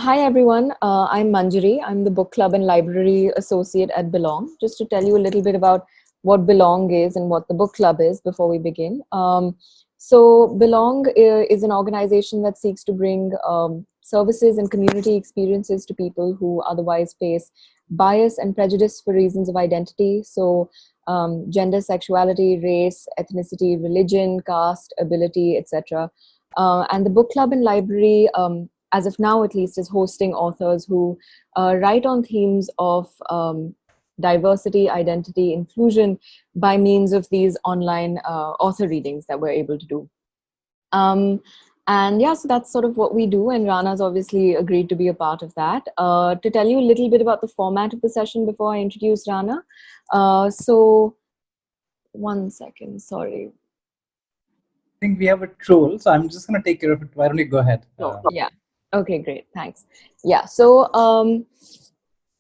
Hi everyone, I'm Manjari. I'm the book club and library associate at Belongg. Just to tell you a little bit about what Belongg is and what the book club is before we begin. So Belongg is an organization that seeks to bring services and community experiences to people who otherwise face bias and prejudice for reasons of identity. So gender, sexuality, race, ethnicity, religion, caste, ability, etc. And the book club and library, as of now at least, is hosting authors who write on themes of diversity, identity, inclusion by means of these online author readings that we're able to do. And yeah, so that's sort of what we do, and Rana's obviously agreed to be a part of that. To tell you a little bit about the format of the session before I introduce Rana. So, one second, sorry. I think we have a troll, so I'm just going to take care of it. Why don't you go ahead? Yeah. Okay, great. Thanks. Yeah. So,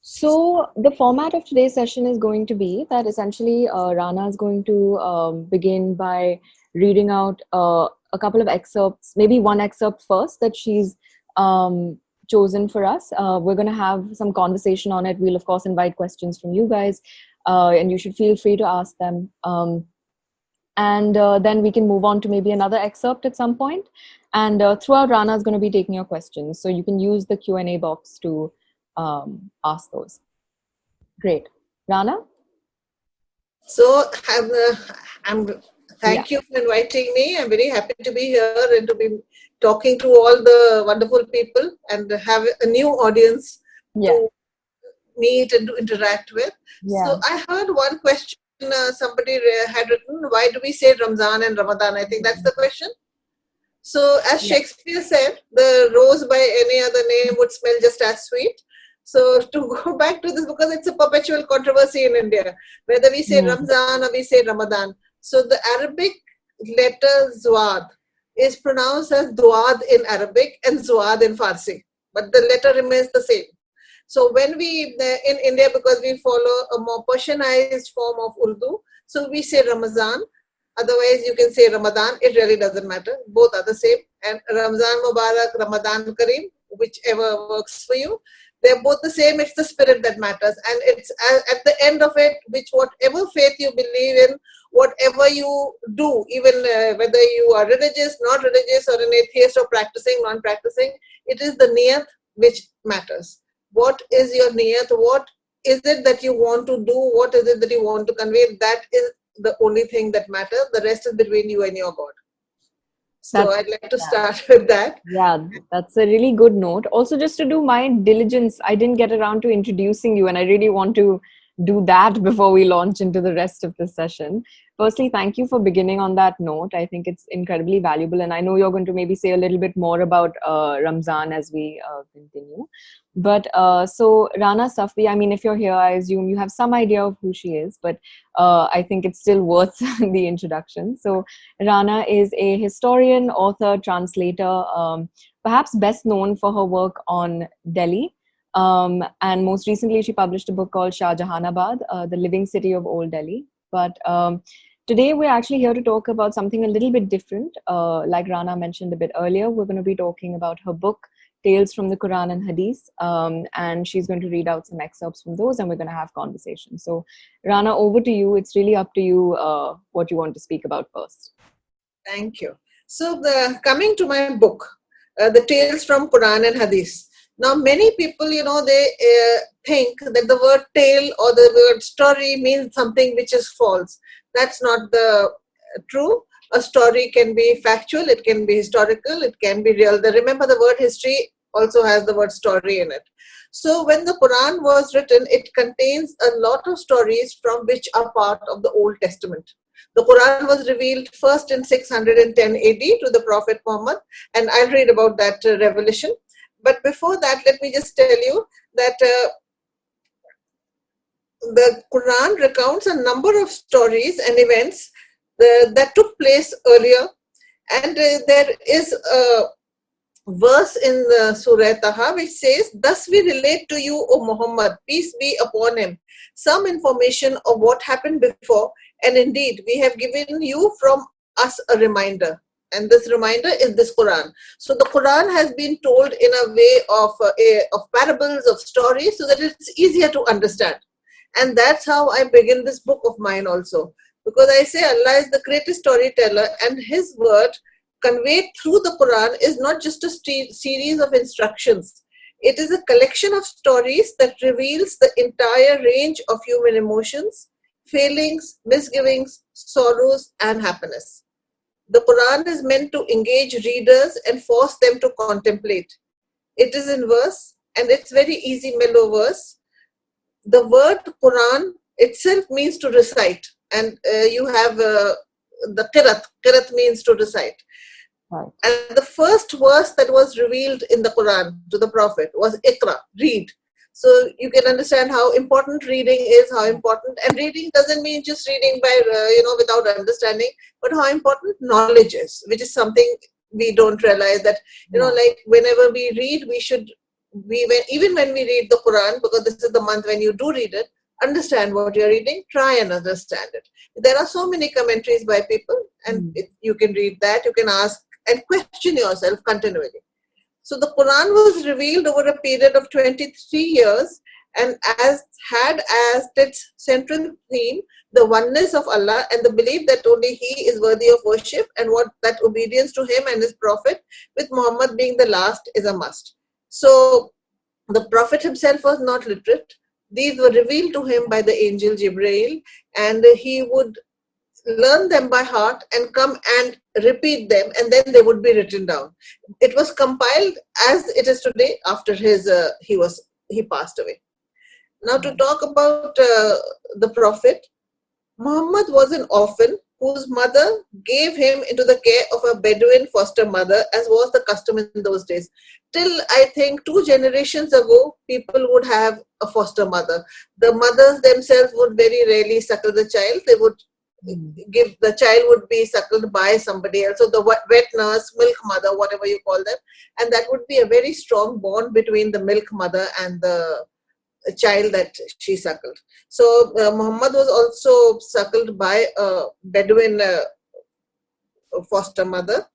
so the format of today's session is going to be that essentially Rana is going to begin by reading out a couple of excerpts, maybe one excerpt first that she's chosen for us. We're going to have some conversation on it. We'll, of course, invite questions from you guys, and you should feel free to ask them. And then we can move on to maybe another excerpt at some point. And throughout, Rana is going to be taking your questions. So you can use the Q&A box to ask those. Great. Rana? So thank you for inviting me. I'm very happy to be here and to be talking to all the wonderful people and have a new audience to meet and to interact with. So I heard one question somebody had written, why do we say Ramzan and Ramadan? I think that's the question. So as Shakespeare said, the rose by any other name would smell just as sweet. So to go back to this, because it's a perpetual controversy in India, whether we say Ramzan or we say Ramadan. So the Arabic letter Zuad is pronounced as Duad in Arabic and Zuad in Farsi, but the letter remains the same. So when we, in India, because we follow a more Persianized form of Urdu, so we say Ramazan. Otherwise, you can say Ramadan. It really doesn't matter. Both are the same. And Ramzan Mubarak, Ramadan Kareem, whichever works for you. They're both the same. It's the spirit that matters. And it's at the end of it, which whatever faith you believe in, whatever you do, even whether you are religious, not religious, or an atheist, or practicing, non-practicing, it is the niyat which matters. What is your niyat? What is it that you want to do? What is it that you want to convey? That is the only thing that matters. The rest is between you and your God. So I'd like to start with that. Yeah, that's a really good note. Also, just to do my diligence, I didn't get around to introducing you, and I really want to do that before we launch into the rest of the session. Firstly, thank you for beginning on that note. I think it's incredibly valuable, and I know you're going to maybe say a little bit more about Ramzan as we continue. But so Rana Safvi, I mean, if you're here, I assume you have some idea of who she is, but I think it's still worth the introduction. So Rana is a historian, author, translator, perhaps best known for her work on Delhi. And most recently, she published a book called Shah Jahanabad, The Living City of Old Delhi. But today, we're actually here to talk about something a little bit different. Like Rana mentioned a bit earlier, we're going to be talking about her book, Tales from the Quran and Hadith, and she's going to read out some excerpts from those, and we're going to have conversations. So, Rana, over to you. It's really up to you what you want to speak about first. Thank you. So, coming to my book, the Tales from Quran and Hadith. Now, many people, they think that the word tale or the word story means something which is false. That's not the true. A story can be factual, it can be historical, it can be real. Remember, the word history also has the word story in it. So when the Quran was written, it contains a lot of stories from which are part of the Old Testament. The Quran was revealed first in 610 AD to the Prophet Muhammad, and I'll read about that revelation. But before that, let me just tell you that the Quran recounts a number of stories and events that took place earlier, and there is a verse in the Surah Taha which says, "Thus we relate to you, O Muhammad, peace be upon him, some information of what happened before, and indeed we have given you from us a reminder." And this reminder is this Quran. So the Quran has been told in a way of parables, of stories, so that it's easier to understand. And that's how I begin this book of mine also. Because I say Allah is the greatest storyteller, and His word conveyed through the Quran is not just a series of instructions. It is a collection of stories that reveals the entire range of human emotions, failings, misgivings, sorrows, and happiness. The Quran is meant to engage readers and force them to contemplate. It is in verse, and it's very easy, mellow verse. The word Quran itself means to recite, and you have the qirat. Qirat means to recite. Right. And the first verse that was revealed in the Quran to the Prophet was Iqra, read. So you can understand how important reading is, how important, and reading doesn't mean just reading by, without understanding, but how important knowledge is, which is something we don't realize that, like whenever we read, even when we read the Quran, because this is the month when you do read it, understand what you're reading, try and understand it. There are so many commentaries by people, and you can read that, you can ask and question yourself continually. So the Quran was revealed over a period of 23 years and had as its central theme the oneness of Allah and the belief that only He is worthy of worship, and that obedience to Him and His Prophet, with Muhammad being the last, is a must. So the Prophet himself was not literate. These were revealed to him by the angel Jibreel, and he would learn them by heart and come and repeat them, and then they would be written down. It was compiled as it is today after he passed away. Now, to talk about the Prophet, Muhammad was an orphan whose mother gave him into the care of a Bedouin foster mother, as was the custom in those days. Till I think 2 generations ago, people would have a foster mother. The mothers themselves would very rarely suckle the child. They would the child would be suckled by somebody else. So the wet nurse, milk mother, whatever you call them. And that would be a very strong bond between the milk mother and the child that she suckled. So Muhammad was also suckled by a Bedouin foster mother,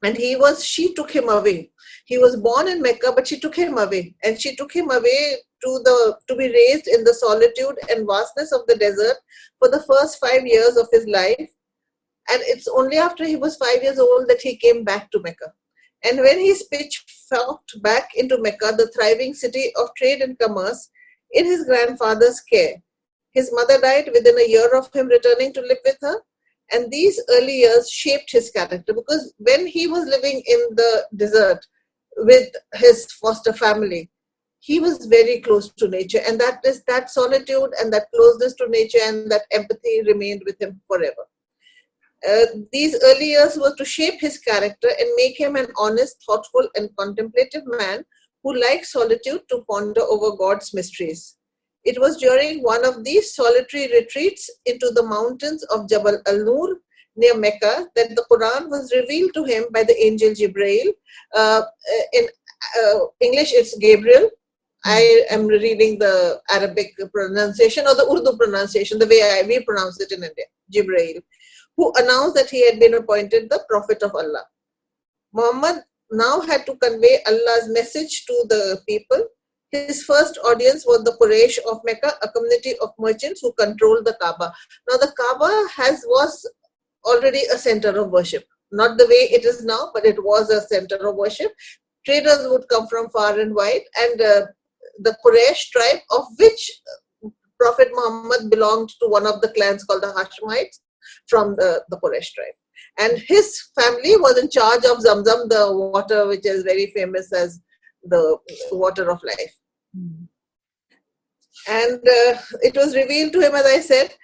and she took him away. He was born in Mecca, but she took him away, and she took him away to be raised in the solitude and vastness of the desert for the first 5 years of his life. And it's only after he was 5 years old that he came back to Mecca. And when his pitchforked back into Mecca, the thriving city of trade and commerce, in his grandfather's care. His mother died within a year of him returning to live with her. And these early years shaped his character, because when he was living in the desert with his foster family, he was very close to nature. And that solitude and that closeness to nature and that empathy remained with him forever. These early years were to shape his character and make him an honest, thoughtful, and contemplative man who liked solitude to ponder over God's mysteries. It was during one of these solitary retreats into the mountains of Jabal al-Nur near Mecca that the Quran was revealed to him by the angel Jibreel. In English, it's Gabriel. I am reading the Arabic pronunciation or the Urdu pronunciation, the way we pronounce it in India, Jibreel, who announced that he had been appointed the Prophet of Allah. Muhammad now had to convey Allah's message to the people. His first audience was the Quraysh of Mecca, a community of merchants who controlled the Kaaba. Now the Kaaba was already a center of worship. Not the way it is now, but it was a center of worship. Traders would come from far and wide, and the Quraysh tribe, of which Prophet Muhammad belonged to one of the clans called the Hashemites, from the Quraysh tribe. And his family was in charge of Zamzam, the water which is very famous as the water of life. And it was revealed to him, as I said,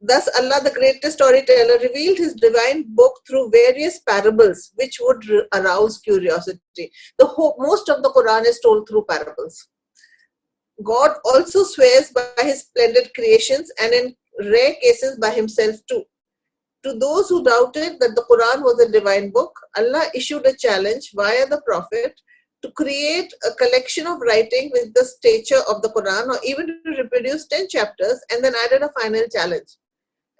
thus Allah, the greatest storyteller, revealed his divine book through various parables which would arouse curiosity. Most of the Quran is told through parables. God also swears by his splendid creations, and in rare cases by himself too. To those who doubted that the Quran was a divine book, Allah issued a challenge via the Prophet to create a collection of writing with the stature of the Quran, or even to reproduce 10 chapters, and then added a final challenge.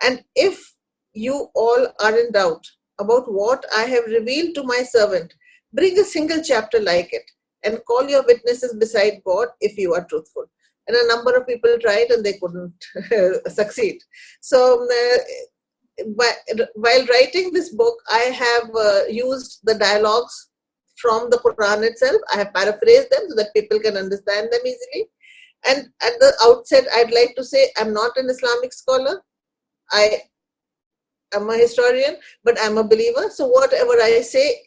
And if you all are in doubt, about what I have revealed to my servant. Bring a single chapter like it, and call your witnesses beside God if you are truthful. And a number of people tried and they couldn't succeed. So while writing this book, I have used the dialogues from the Quran itself. I have paraphrased them so that people can understand them easily. And at the outset, I'd like to say I'm not an Islamic scholar. I am a historian, but I'm a believer. So whatever I say,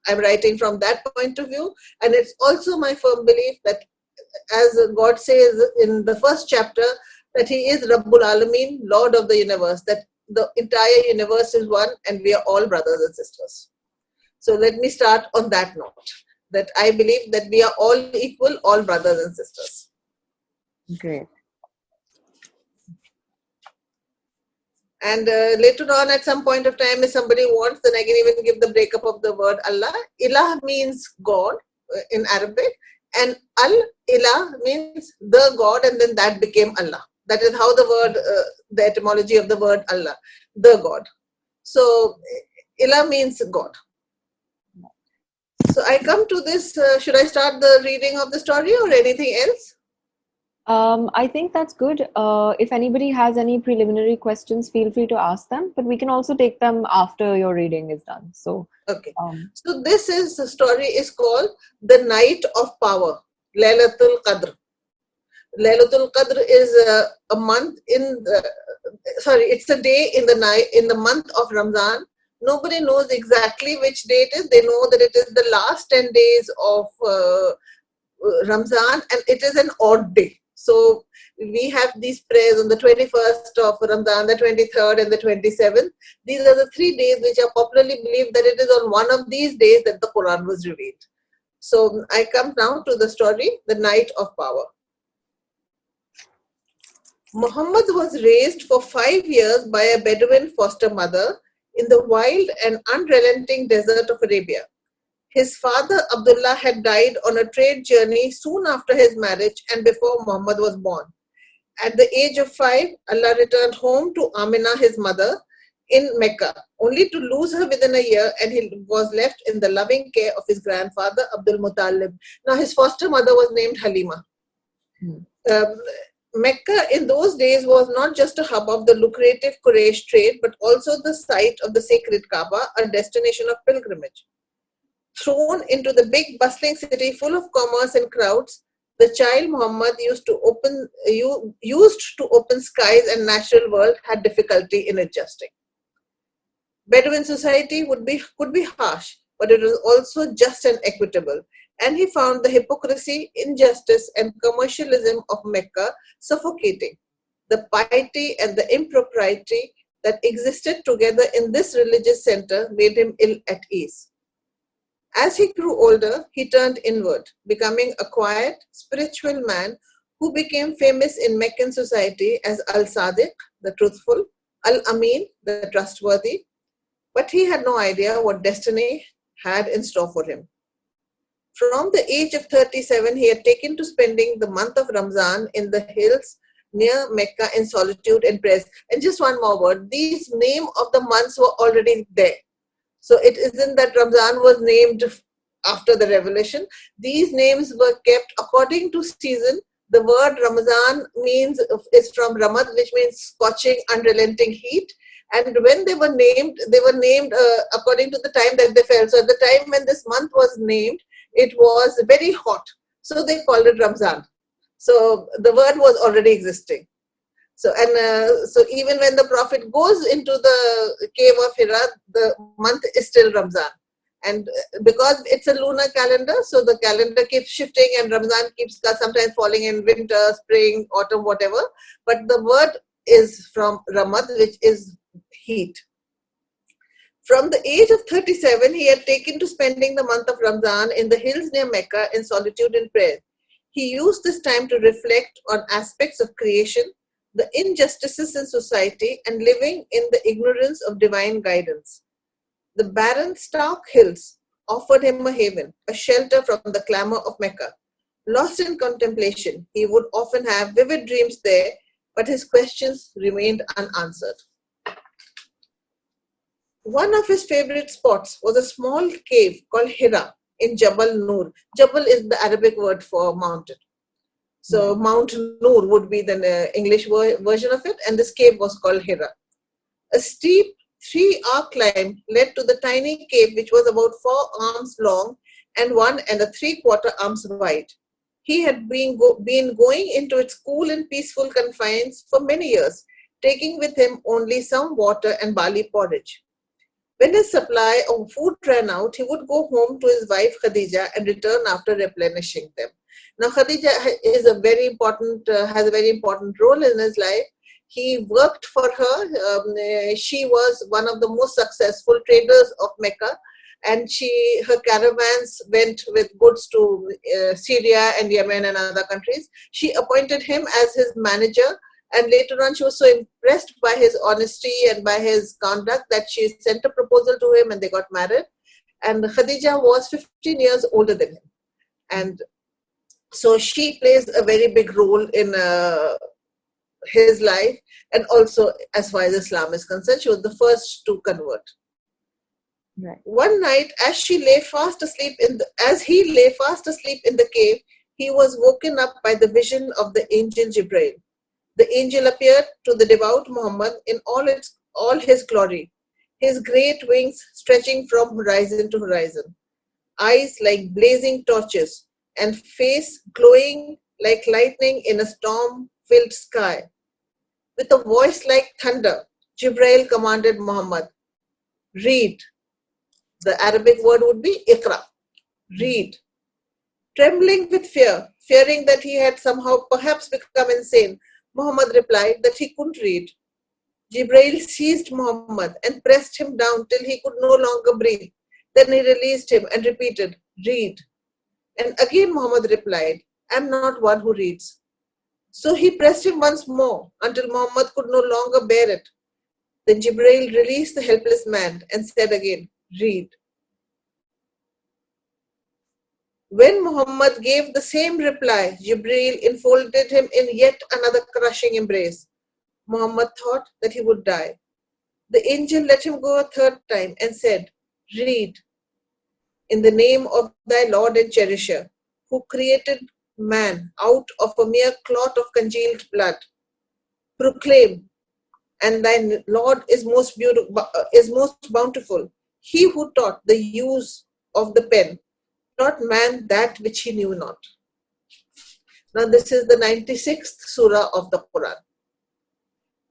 I'm writing from that point of view. And it's also my firm belief that, as God says in the first chapter, that He is Rabbul Alameen, Lord of the universe, that the entire universe is one and we are all brothers and sisters. So let me start on that note, that I believe that we are all equal, all brothers and sisters. Great. And later on, at some point of time, if somebody wants, then I can even give the breakup of the word Allah. Ilah means God in Arabic, and Al-Ilah means the God, and then that became Allah. That is how the word, the etymology of the word Allah, the God. So Ilah means God. So I come to this, should I start the reading of the story or anything else? I think that's good. If anybody has any preliminary questions, feel free to ask them, but we can also take them after your reading is done. So, okay. So this is the story is called The Night of Power, Laylatul Qadr. Laylatul Qadr is a month in the, it's a day in the night, in the month of Ramadan. Nobody knows exactly which day it is. They know that it is the last 10 days of Ramzan, and it is an odd day. So we have these prayers on the 21st of Ramadan, the 23rd and the 27th. These are the 3 days which are popularly believed that it is on one of these days that the Quran was revealed. So I come now to the story, The Night of Power. Muhammad was raised for 5 years by a Bedouin foster mother in the wild and unrelenting desert of Arabia. His father Abdullah had died on a trade journey soon after his marriage and before Muhammad was born. At the age of 5, Allah returned home to Amina, his mother, in Mecca, only to lose her within a year, and he was left in the loving care of his grandfather Abdul Muttalib. Now his foster mother was named Halima. Mecca in those days was not just a hub of the lucrative Quraysh trade, but also the site of the sacred Kaaba, a destination of pilgrimage. Thrown into the big bustling city full of commerce and crowds, the child Muhammad used to open skies and natural world had difficulty in adjusting. Bedouin society could be harsh, but it was also just and equitable, and he found the hypocrisy, injustice, and commercialism of Mecca suffocating. The piety and the impropriety that existed together in this religious center made him ill at ease. As he grew older, he turned inward, becoming a quiet, spiritual man who became famous in Meccan society as Al-Sadiq, the truthful, Al-Amin, the trustworthy, but he had no idea what destiny had in store for him. From the age of 37, he had taken to spending the month of Ramzan in the hills near Mecca in solitude and prayer. And just one more word, these names of the months were already there. So it isn't that Ramzan was named after the revelation. These names were kept according to season. The word Ramazan is from Ramad, which means scorching, unrelenting heat. And when they were named according to the time that they fell. So at the time when this month was named, it was very hot. So they called it Ramzan. So the word was already existing. So even when the Prophet goes into the cave of Hira, the month is still Ramzan. And because it's a lunar calendar, so the calendar keeps shifting and Ramzan keeps sometimes falling in winter, spring, autumn, whatever. But the word is from Ramad, which is heat. From the age of 37, he had taken to spending the month of Ramzan in the hills near Mecca in solitude and prayer. He used this time to reflect on aspects of creation, the injustices in society, and living in the ignorance of divine guidance. The barren, stark hills offered him a haven, a shelter from the clamor of Mecca. Lost in contemplation, he would often have vivid dreams there, but his questions remained unanswered. One of his favorite spots was a small cave called Hira in Jabal Nur. Jabal is the Arabic word for mountain. So Mount Nur would be the English version of it, and this cave was called Hira. A steep 3-hour climb led to the tiny cave, which was about 4 arms long and 1 3/4 arms wide. He had been going into its cool and peaceful confines for many years, taking with him only some water and barley porridge. When his supply of food ran out, he would go home to his wife Khadija and return after replenishing them. Now, Khadija is has a very important role in his life. He worked for her. She was one of the most successful traders of Mecca, and her caravans went with goods to Syria and Yemen and other countries. She appointed him as his manager. And later on, she was so impressed by his honesty and by his conduct that she sent a proposal to him and they got married. And Khadija was 15 years older than him. And so she plays a very big role in his life. And also, as far as Islam is concerned, she was the first to convert. Right. One night, as he lay fast asleep in the cave, he was woken up by the vision of the angel Jibreel. The angel appeared to the devout Muhammad in all his glory, his great wings stretching from horizon to horizon, eyes like blazing torches, and face glowing like lightning in a storm-filled sky. With a voice like thunder, Jibreel commanded Muhammad, read. The Arabic word would be Iqra, read. Trembling with fear, fearing that he had somehow perhaps become insane, Muhammad replied that he couldn't read. Jibreel seized Muhammad and pressed him down till he could no longer breathe. Then he released him and repeated, read. And again Muhammad replied, I am not one who reads. So he pressed him once more until Muhammad could no longer bear it. Then Jibreel released the helpless man and said again, read. When Muhammad gave the same reply, Jibreel enfolded him in yet another crushing embrace. Muhammad thought that he would die. The angel let him go a third time and said, read. In the name of thy Lord and Cherisher, who created man out of a mere clot of congealed blood, proclaim, and thy Lord is most bountiful, he who taught the use of the pen, taught man that which he knew not. Now this is the 96th surah of the Quran.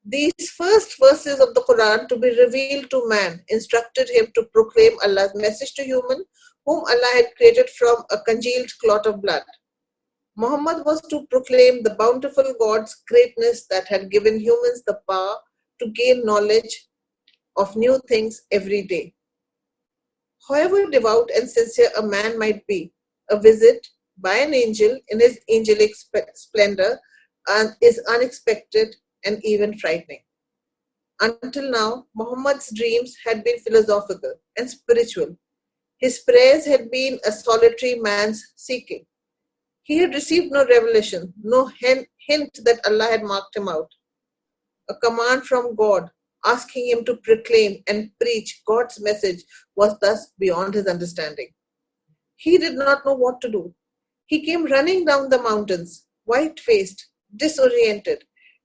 These first verses of the Quran to be revealed to man instructed him to proclaim Allah's message to human, whom Allah had created from a congealed clot of blood. Muhammad was to proclaim the bountiful God's greatness that had given humans the power to gain knowledge of new things every day. However devout and sincere a man might be, a visit by an angel in his angelic splendor is unexpected and even frightening. Until now, Muhammad's dreams had been philosophical and spiritual. His prayers had been a solitary man's seeking. He had received no revelation, no hint that Allah had marked him out. A command from God asking him to proclaim and preach God's message was thus beyond his understanding. He did not know what to do. He came running down the mountains, white-faced, disoriented,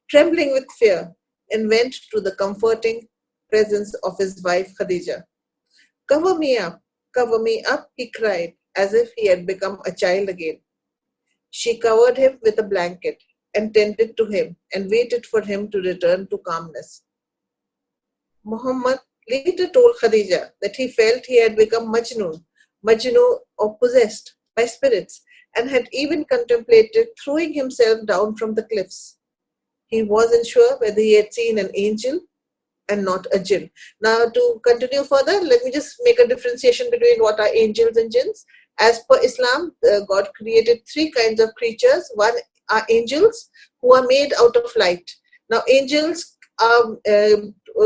trembling with fear, and went to the comforting presence of his wife Khadija. Cover me up, he cried, as if he had become a child again. She covered him with a blanket and tended to him and waited for him to return to calmness. Muhammad later told Khadija that he felt he had become Majnun or possessed by spirits, and had even contemplated throwing himself down from the cliffs. He wasn't sure whether he had seen an angel and not a jinn. Now, to continue further, let me just make a differentiation between what are angels and jinns. As per Islam, God created three kinds of creatures. One are angels who are made out of light. Now, angels are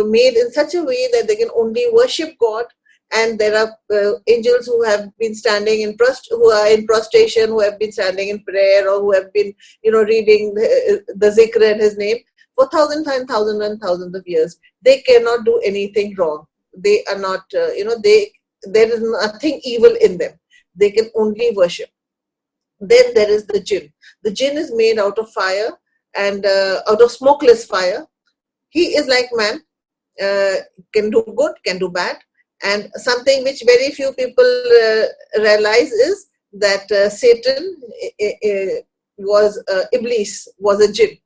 made in such a way that they can only worship God, and there are angels who have been standing who are in prostration, who have been standing in prayer, or who have been, reading the zikr in His name for thousands of years. They cannot do anything wrong. they are not, there is nothing evil in them. They can only worship. Then there is the jinn. The jinn is made out of fire and out of smokeless fire. He is like man, can do good, can do bad. And something which very few people realize is that Satan was Iblis, was a jinn.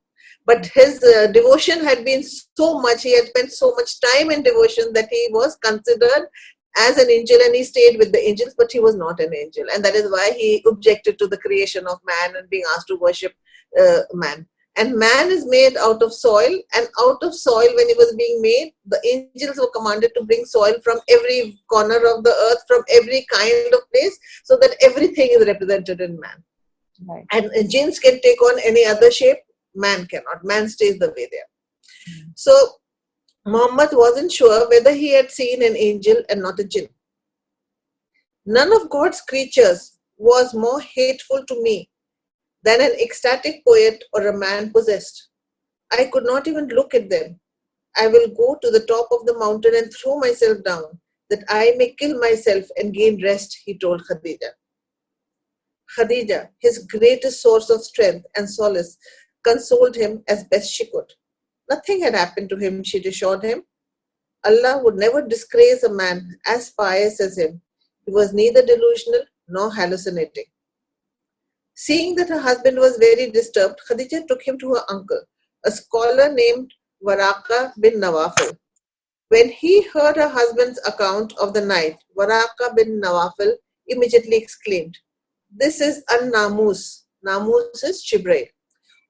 But his devotion had been so much, he had spent so much time in devotion that he was considered as an angel, and he stayed with the angels, but he was not an angel. And that is why he objected to the creation of man and being asked to worship man. And man is made out of soil, and out of soil, when he was being made, the angels were commanded to bring soil from every corner of the earth, from every kind of place, so that everything is represented in man. Right. And jinns can take on any other shape, man cannot. Man stays the way they are. So Muhammad wasn't sure whether he had seen an angel and not a jinn. None of God's creatures was more hateful to me than an ecstatic poet or a man possessed. I could not even look at them. I will go to the top of the mountain and throw myself down, that I may kill myself and gain rest, he told Khadija. Khadija, his greatest source of strength and solace, consoled him as best she could. Nothing had happened to him, she assured him. Allah would never disgrace a man as pious as him. He was neither delusional nor hallucinating. Seeing that her husband was very disturbed, Khadija took him to her uncle, a scholar named Waraka bin Nawafil. When he heard her husband's account of the night, Waraka bin Nawafil immediately exclaimed, "This is An-Namus." Namus is Jibreel,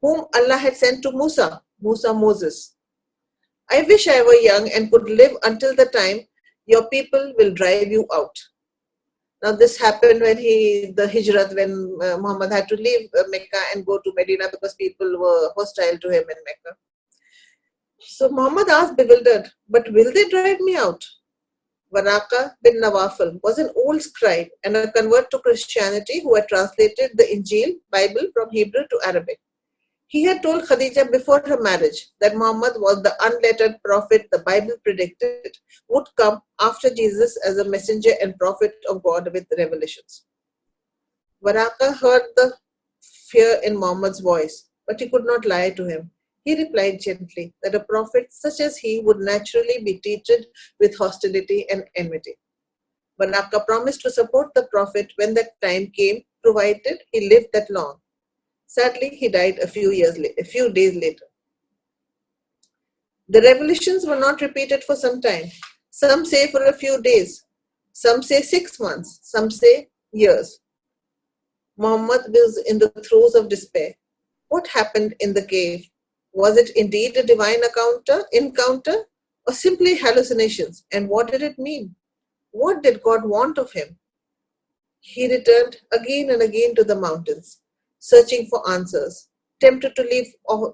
whom Allah had sent to Musa, Moses. I wish I were young and could live until the time your people will drive you out. Now this happened when the Hijrat, when Muhammad had to leave Mecca and go to Medina because people were hostile to him in Mecca. So Muhammad asked, bewildered, but will they drive me out? Waraka bin Nawafil was an old scribe and a convert to Christianity who had translated the Injil, Bible, from Hebrew to Arabic. He had told Khadija before her marriage that Muhammad was the unlettered prophet the Bible predicted would come after Jesus as a messenger and prophet of God with revelations. Waraka heard the fear in Muhammad's voice, but he could not lie to him. He replied gently that a prophet such as he would naturally be treated with hostility and enmity. Waraka promised to support the prophet when that time came, provided he lived that long. Sadly, he died a few days later. The revelations were not repeated for some time. Some say for a few days. Some say 6 months. Some say years. Muhammad was in the throes of despair. What happened in the cave? Was it indeed a divine encounter, or simply hallucinations? And what did it mean? What did God want of him? He returned again and again to the mountains, searching for answers, tempted to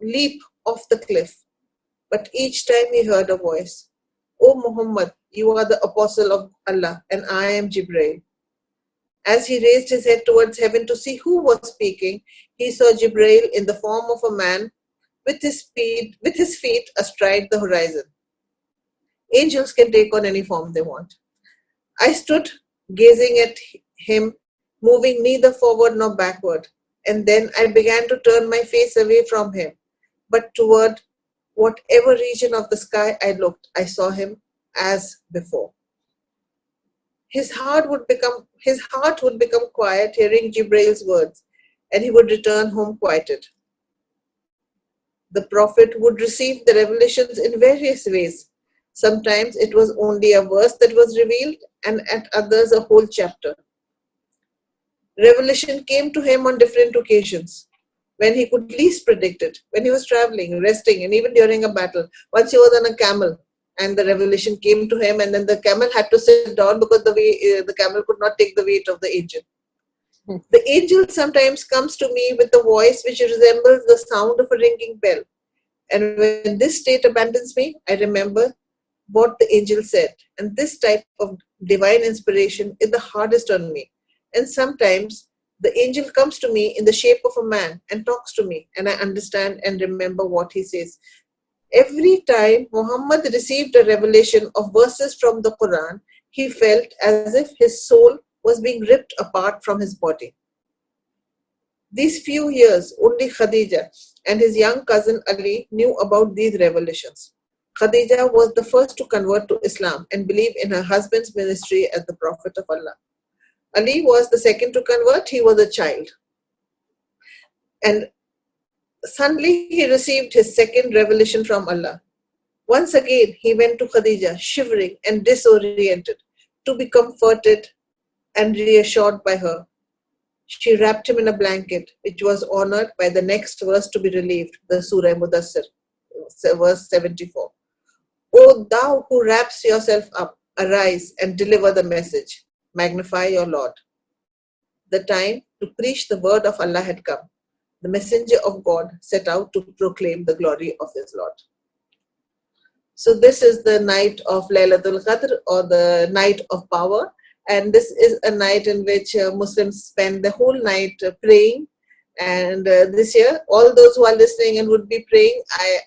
leap off the cliff. But each time he heard a voice, "O Muhammad, you are the apostle of Allah, and I am Jibreel." As he raised his head towards heaven to see who was speaking, he saw Jibreel in the form of a man with his feet astride the horizon. Angels can take on any form they want. I stood gazing at him, moving neither forward nor backward, and then I began to turn my face away from him, but toward whatever region of the sky I looked, I saw him as before. His heart would become quiet hearing Jibrail's words, and he would return home quieted. The prophet would receive the revelations in various ways. Sometimes it was only a verse that was revealed, and at others a whole chapter. Revelation came to him on different occasions, when he could least predict it, when he was traveling, resting, and even during a battle. Once he was on a camel, and the revelation came to him, and then the camel had to sit down because the camel could not take the weight of the angel. The angel sometimes comes to me with a voice which resembles the sound of a ringing bell. And when this state abandons me, I remember what the angel said. And this type of divine inspiration is the hardest on me. And sometimes the angel comes to me in the shape of a man and talks to me, and I understand and remember what he says. Every time Muhammad received a revelation of verses from the Quran, he felt as if his soul was being ripped apart from his body. These few years, only Khadija and his young cousin Ali knew about these revelations. Khadija was the first to convert to Islam and believe in her husband's ministry as the Prophet of Allah. Ali was the second to convert, he was a child. And suddenly he received his second revelation from Allah. Once again, he went to Khadija, shivering and disoriented, to be comforted and reassured by her. She wrapped him in a blanket, which was honored by the next verse to be relieved, the Surah Mudassir, verse 74. O thou who wraps yourself up, arise and deliver the message. Magnify your Lord. The time to preach the word of Allah had come. The messenger of God set out to proclaim the glory of his Lord. So this is the night of Laylatul Qadr, or the night of power. And this is a night in which Muslims spend the whole night praying. And this year, all those who are listening and would be praying, I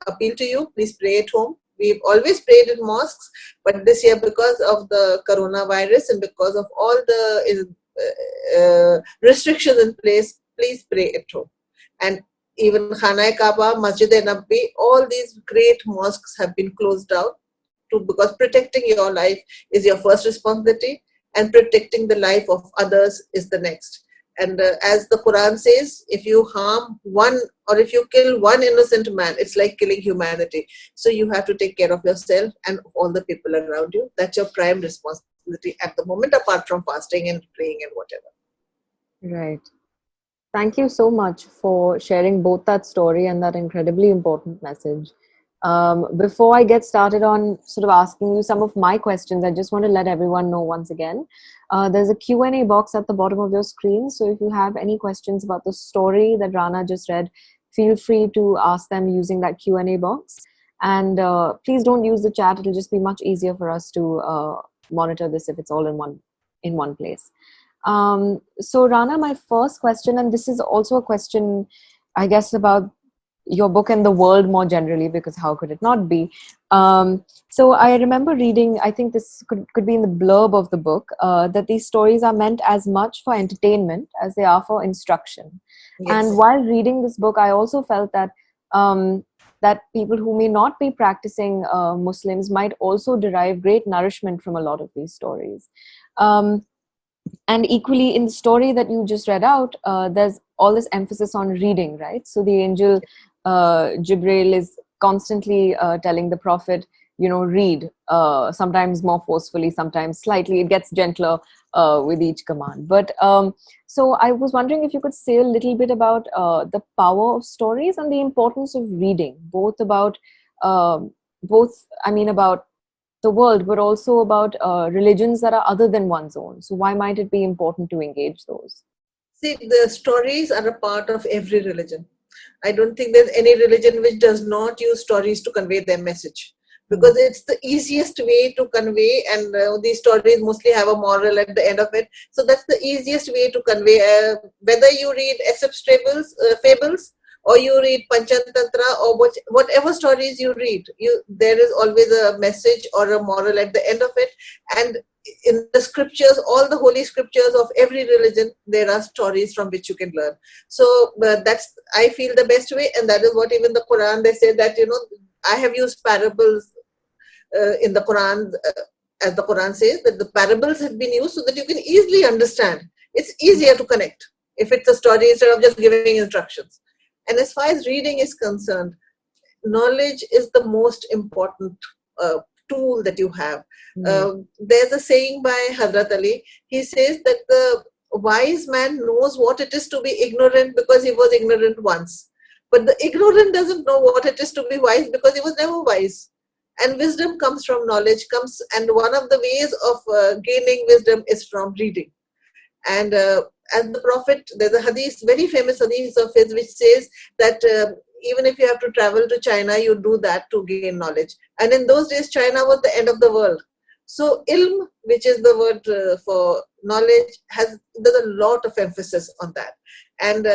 appeal to you, please pray at home. We've always prayed in mosques, but this year, because of the coronavirus and because of all the restrictions in place, please pray at home. And even Khana-e-Kaaba, Masjid-e-Nabawi, all these great mosques have been closed down because protecting your life is your first responsibility and protecting the life of others is the next. And as the Quran says, if you harm one or if you kill one innocent man, it's like killing humanity. So you have to take care of yourself and all the people around you. That's your prime responsibility at the moment, apart from fasting and praying and whatever. Right. Thank you so much for sharing both that story and that incredibly important message. Before I get started on sort of asking you some of my questions, I just want to let everyone know once again, there's a Q&A box at the bottom of your screen. So if you have any questions about the story that Rana just read, feel free to ask them using that Q&A box. And please don't use the chat. It'll just be much easier for us to monitor this if it's all in one place. So Rana, my first question, and this is also a question, I guess, about your book and the world more generally, because how could it not be? So I remember reading, I think this could be in the blurb of the book, that these stories are meant as much for entertainment as they are for instruction. Yes. And while reading this book, I also felt that that people who may not be practicing Muslims might also derive great nourishment from a lot of these stories. And equally, in the story that you just read out, there's all this emphasis on reading, right? So the angel Jibril is constantly telling the Prophet, read, sometimes more forcefully, sometimes slightly. It gets gentler with each command. But so I was wondering if you could say a little bit about the power of stories and the importance of reading, about the world, but also about religions that are other than one's own. So why might it be important to engage those? See, the stories are a part of every religion. I don't think there's any religion which does not use stories to convey their message, because it's the easiest way to convey, and these stories mostly have a moral at the end of it. So that's the easiest way to convey. Whether you read Aesop's fables, or you read Panchatantra, or whatever stories you read, there is always a message or a moral at the end of it. And in the scriptures, all the holy scriptures of every religion, there are stories from which you can learn. So that's, I feel, the best way. And that is what even the Quran, they say that, I have used parables in the Quran, as the Quran says, that the parables have been used so that you can easily understand. It's easier to connect if it's a story instead of just giving instructions. And as far as reading is concerned, knowledge is the most important tool that you have. There's a saying by Hazrat Ali. He says that the wise man knows what it is to be ignorant because he was ignorant once. But the ignorant doesn't know what it is to be wise because he was never wise. And wisdom comes from knowledge, and one of the ways of gaining wisdom is from reading. And as the Prophet, there's a hadith, very famous hadith of his, which says that even if you have to travel to China, you do that to gain knowledge. And in those days, China was the end of the world. So ilm, which is the word for knowledge, there's a lot of emphasis on that. And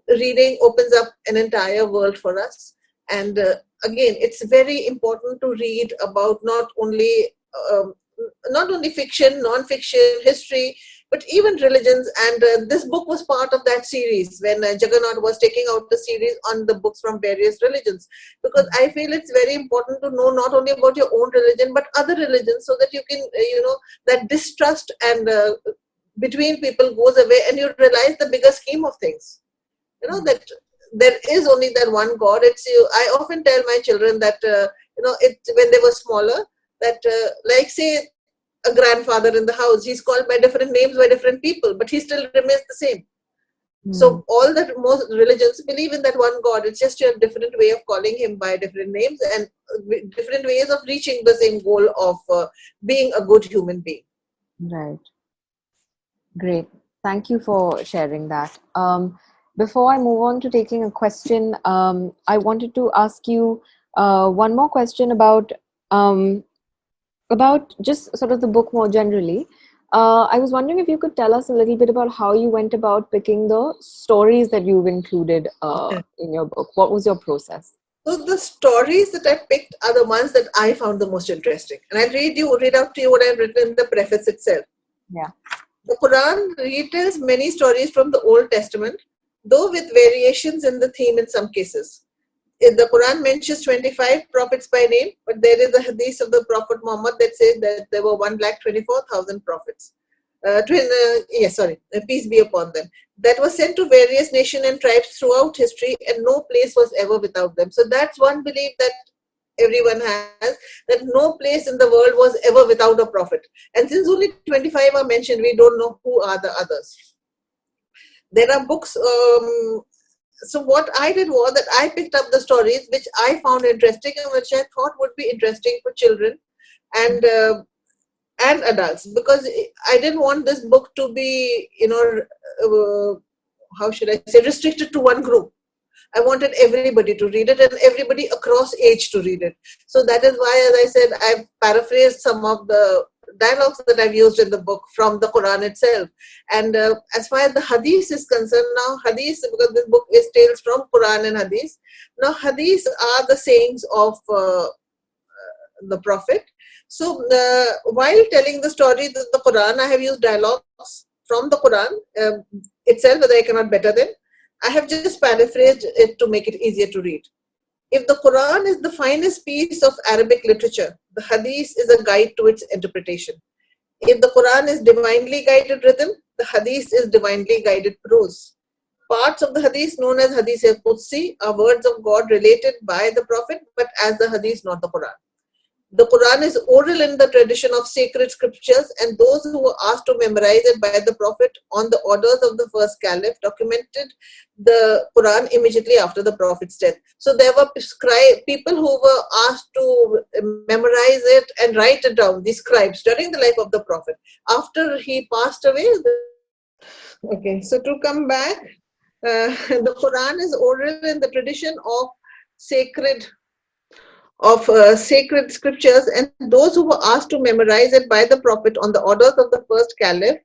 reading opens up an entire world for us. And again, it's very important to read about um, not only fiction, non-fiction, history, but even religions. And this book was part of that series when Jagannath was taking out the series on the books from various religions. Because I feel it's very important to know not only about your own religion, but other religions, so that you can, that distrust and between people goes away, and you realize the bigger scheme of things. That there is only that one God. It's you. I often tell my children that it when they were smaller, that like say a grandfather in the house, he's called by different names by different people, but he still remains the same. So all that most religions believe in that one God. It's just a different way of calling him by different names and different ways of reaching the same goal of being a good human being. Right. Great. Thank you for sharing that. Before I move on to taking a question, I wanted to ask you one more question about just sort of the book more generally. I was wondering if you could tell us a little bit about how you went about picking the stories that you've included in your book. What was your process? So the stories that I picked are the ones that I found the most interesting. And I'll read out to you what I've written in the preface itself. Yeah. The Quran retells many stories from the Old Testament, though with variations in the theme in some cases. The Quran mentions 25 prophets by name, but there is a hadith of the Prophet Muhammad that says that there were 124,000 prophets. Peace be upon them, that was sent to various nations and tribes throughout history, and no place was ever without them. So that's one belief that everyone has, that no place in the world was ever without a prophet. And since only 25 are mentioned, we don't know who are the others. There are books. So what I did was that I picked up the stories which I found interesting and which I thought would be interesting for children and adults, because I didn't want this book to be, how should I say, restricted to one group. I wanted everybody to read it and everybody across age to read it. So that is why, as I said, I've paraphrased some of the dialogues that I've used in the book from the Quran itself. And as far as the Hadith is concerned, now Hadith, because this book is tales from Quran and Hadith. Now Hadith are the sayings of the Prophet. So while telling the story of the Quran, I have used dialogues from the Quran itself, that I cannot better them. I have just paraphrased it to make it easier to read. If the Quran is the finest piece of Arabic literature, the Hadith is a guide to its interpretation. If the Quran is divinely guided rhythm, the Hadith is divinely guided prose. Parts of the Hadith known as Hadith al-Qudsi are words of God related by the Prophet, but as the Hadith, not the Quran. The Quran is oral in the tradition of sacred scriptures, and those who were asked to memorize it by the Prophet on the orders of the first caliph documented the Quran immediately after the Prophet's death. So there were people who were asked to memorize it and write it down, these scribes, during the life of the Prophet. After he passed away, okay, so to come back, the Quran is oral in the tradition of sacred scriptures, and those who were asked to memorize it by the Prophet on the orders of the first caliph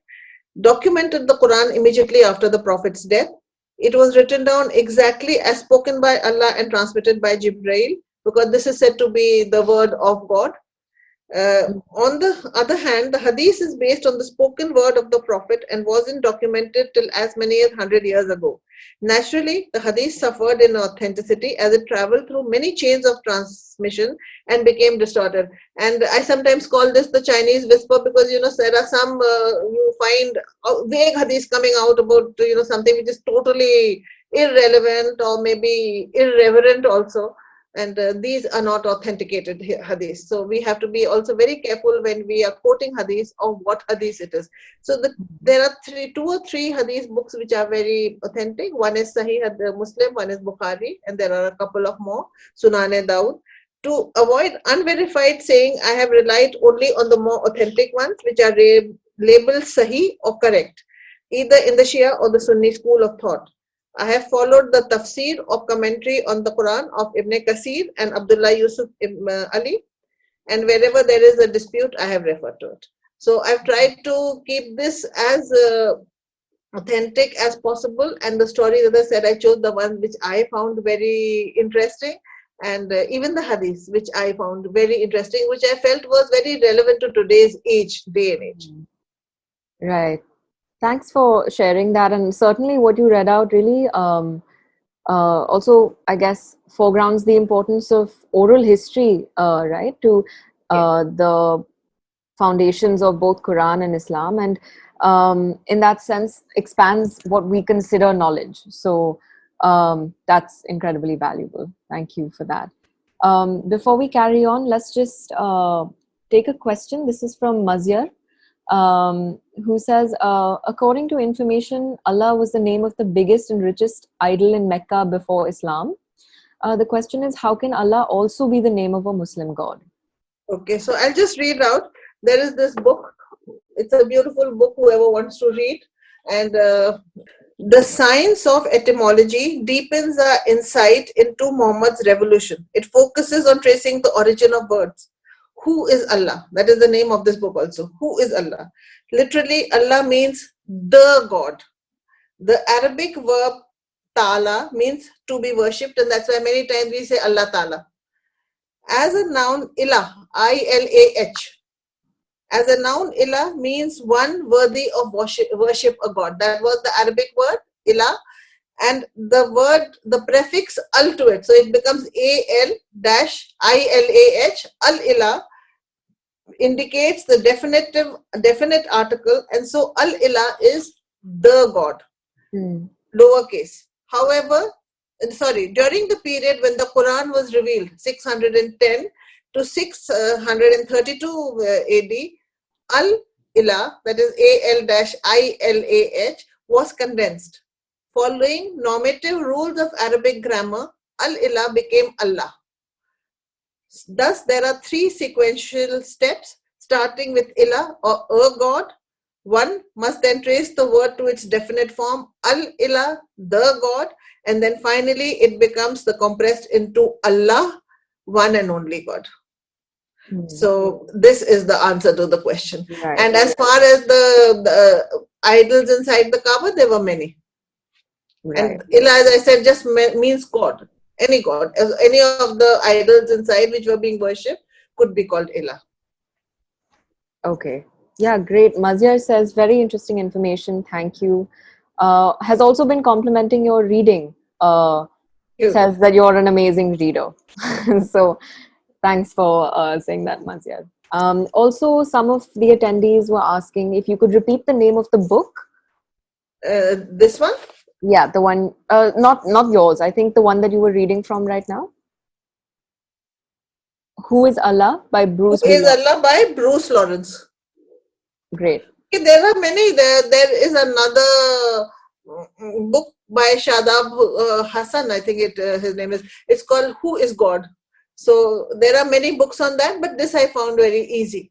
documented the Quran immediately after the Prophet's death. It was written down exactly as spoken by Allah and transmitted by Jibreel, because this is said to be the word of God. On the other hand, the Hadith is based on the spoken word of the Prophet and wasn't documented till as many as 100 years ago. Naturally, the Hadith suffered in authenticity as it traveled through many chains of transmission and became distorted. And I sometimes call this the Chinese whisper, because there are some you find vague Hadith coming out about something which is totally irrelevant or maybe irreverent also. And these are not authenticated hadith. So we have to be also very careful when we are quoting hadith of what hadith it is. So there are two or three hadith books which are very authentic. One is Sahih Muslim, one is Bukhari, and there are a couple of more, Sunan-e-Dawud. To avoid unverified saying, I have relied only on the more authentic ones, which are labeled Sahih or correct, either in the Shia or the Sunni school of thought. I have followed the tafsir or commentary on the Quran of Ibn Kasir and Abdullah Yusuf Ali, and wherever there is a dispute, I have referred to it. So I've tried to keep this as authentic as possible, and the story, as I said, I chose the one which I found very interesting, and even the hadith, which I found very interesting, which I felt was very relevant to today's day and age. Right. Thanks for sharing that. And certainly what you read out really also, I guess, foregrounds the importance of oral history, right, to the foundations of both Quran and Islam, and in that sense expands what we consider knowledge. So that's incredibly valuable. Thank you for that. Before we carry on, let's just take a question. This is from Mazhar, who says, according to information, Allah was the name of the biggest and richest idol in Mecca before Islam. The question is, how can Allah also be the name of a Muslim god? Okay, so I'll just read out. There is this book. It's a beautiful book, whoever wants to read. And the science of etymology deepens our insight into Muhammad's revolution. It focuses on tracing the origin of words. Who is Allah? That is the name of this book also. Who is Allah? Literally, Allah means the God. The Arabic verb ta'ala means to be worshipped, and that's why many times we say Allah ta'ala. As a noun, ilah, I-L-A-H. As a noun, ilah means one worthy of worship a god. That was the Arabic word, ilah. And the prefix al to it. So it becomes A-L-I-L-A-H, al-ilah, indicates the definite article. And so al-ilah is the God, lowercase. However, during the period when the Quran was revealed, 610 to 632 AD, Al-Ilah, that is A-L-I-L-A-H, was condensed. Following normative rules of Arabic grammar, Al-Ilah became Allah. Thus, there are three sequential steps, starting with Ilah or a God. One must then trace the word to its definite form, Al-Ilah, the God, and then finally it becomes the compressed into Allah, one and only God. So this is the answer to the question. Right. And as far as the idols inside the Kaaba, there were many. Right. And Ilah, as I said, just means God. Any God. Any of the idols inside which were being worshipped could be called Ilah. Okay. Yeah, great. Mazhar says, very interesting information. Thank you. Has also been complimenting your reading. Says that you're an amazing reader. So thanks for saying that, Mazhar. Also, some of the attendees were asking if you could repeat the name of the book. This one? Yeah, the one, not yours. I think the one that you were reading from right now. Who is Allah by Bruce Who is Allah by Bruce Lawrence. Great. Okay, there are many. There is another book by Shadab Hassan, I think his name is. It's called Who is God? So there are many books on that, but this I found very easy.